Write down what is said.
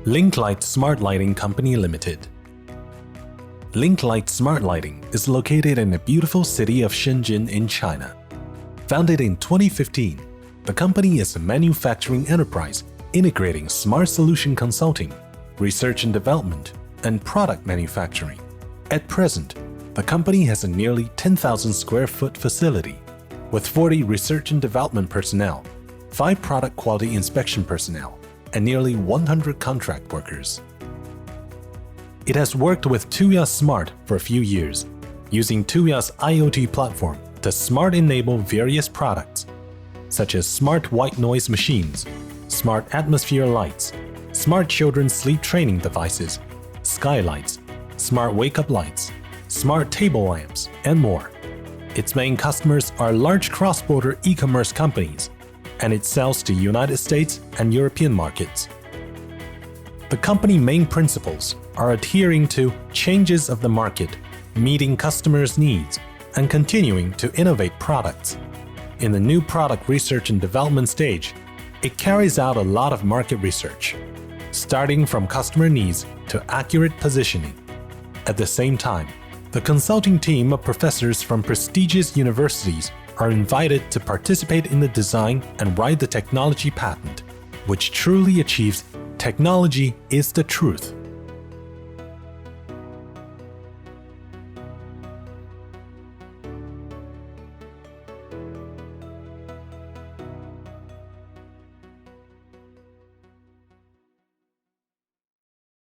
Linklite Smart Lighting Company Limited. Linklite Smart Lighting is located in the beautiful city of Shenzhen in China. Founded in 2015, the company is a manufacturing enterprise integrating smart solution consulting, research and development, and product manufacturing. At present, the company has a nearly 10,000 square foot facility with 40 research and development personnel, 5 product quality inspection personnel, and nearly 100 contract workers. It has worked with Tuya Smart for a few years, using Tuya's IoT platform to smart enable various products, such as smart white noise machines, smart atmosphere lights, smart children's sleep training devices, skylights, smart wake-up lights, smart table lamps, and more. Its main customers are large cross-border e-commerce companies, and it sells to United States and European markets. The company's main principles are adhering to changes of the market, meeting customers' needs, and continuing to innovate products. In the new product research and development stage, it carries out a lot of market research, starting from customer needs to accurate positioning. At the same time, the consulting team of professors from prestigious universities are invited to participate in the design and write the technology patent, which truly achieves "Technology is the truth."